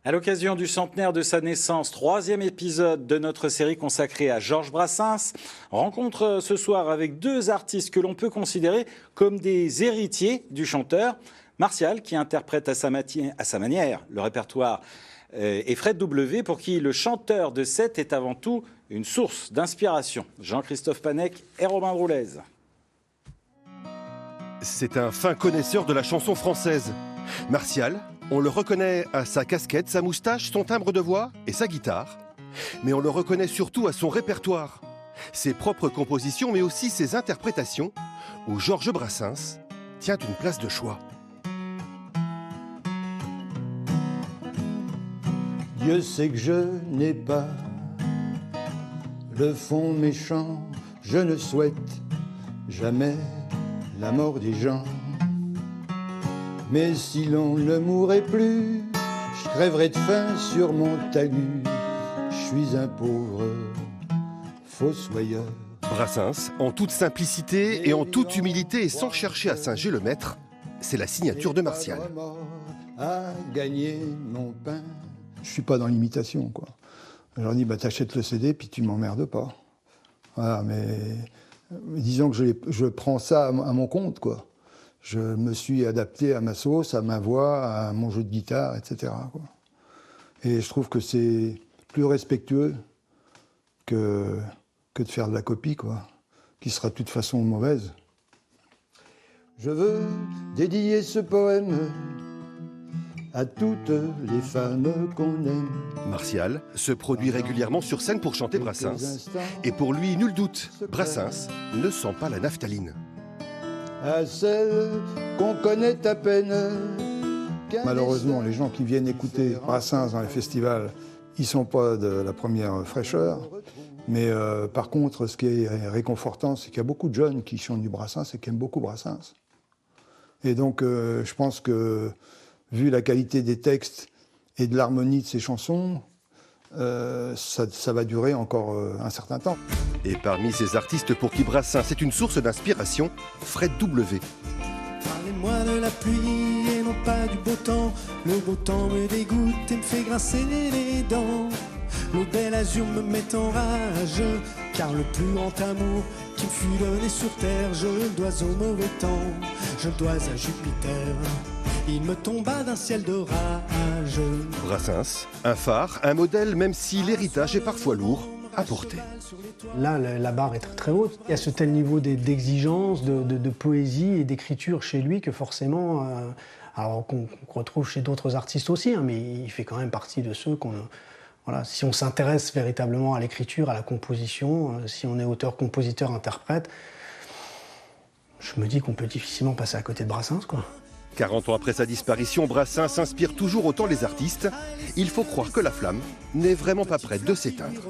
À l'occasion du centenaire de sa naissance, 3e épisode de notre série consacrée à Georges Brassens. Rencontre ce soir avec deux artistes que l'on peut considérer comme des héritiers du chanteur. Martial, qui interprète à sa manière le répertoire, et Fred W, pour qui le chanteur de Sète est avant tout une source d'inspiration. Jean-Christophe Panec et Robin Roulez. C'est un fin connaisseur de la chanson française. Martial, on le reconnaît à sa casquette, sa moustache, son timbre de voix et sa guitare. Mais on le reconnaît surtout à son répertoire, ses propres compositions, mais aussi ses interprétations, où Georges Brassens tient une place de choix. Dieu sait que je n'ai pas le fond méchant, je ne souhaite jamais la mort des gens. Mais si l'on ne mourrait plus, je crèverais de faim sur mon talus. Je suis un pauvre fossoyeur. Brassens, en toute simplicité et en toute humilité et sans chercher à singer le maître, c'est la signature de Martial. À gagner mon pain. Je suis pas dans l'imitation, quoi. Je leur dis, t'achètes le CD puis tu m'emmerdes pas. Voilà, mais disons que je prends ça à mon compte, quoi. Je me suis adapté à ma sauce, à ma voix, à mon jeu de guitare, etc., quoi. Et je trouve que c'est plus respectueux que de faire de la copie, quoi, qui sera de toute façon mauvaise. Je veux dédier ce poème à toutes les femmes qu'on aime. Martial se produit régulièrement sur scène pour chanter Brassens. Et pour lui, nul doute, Brassens ne sent pas la naphtaline. À celles qu'on connaît à peine. Malheureusement, les gens qui viennent écouter Brassens dans les festivals, ils ne sont pas de la première fraîcheur. Mais par contre, ce qui est réconfortant, c'est qu'il y a beaucoup de jeunes qui chantent du Brassens et qui aiment beaucoup Brassens. Et donc, je pense que, vu la qualité des textes et de l'harmonie de ces chansons, ça va durer encore un certain temps. Et parmi ces artistes pour qui Brassens est une source d'inspiration, Fred W. Parlez-moi de la pluie et non pas du beau temps. Le beau temps me dégoûte et me fait grincer les dents. L'eau bel azur me met en rage, car le plus grand amour qui me fut donné sur terre, je le dois au mauvais temps, je le dois à Jupiter. Il me tomba d'un ciel d'orage. Brassens, un phare, un modèle, même si l'héritage est parfois lourd à porter. Là, la barre est très très haute. Il y a ce tel niveau d'exigence, de poésie et d'écriture chez lui que forcément, alors qu'on retrouve chez d'autres artistes aussi, hein, mais il fait quand même partie de ceux qu'on... Voilà, si on s'intéresse véritablement à l'écriture, à la composition, si on est auteur, compositeur, interprète, je me dis qu'on peut difficilement passer à côté de Brassens, quoi. 40 ans après sa disparition, Brassens inspire toujours autant les artistes. Il faut croire que la flamme n'est vraiment pas prête de s'éteindre.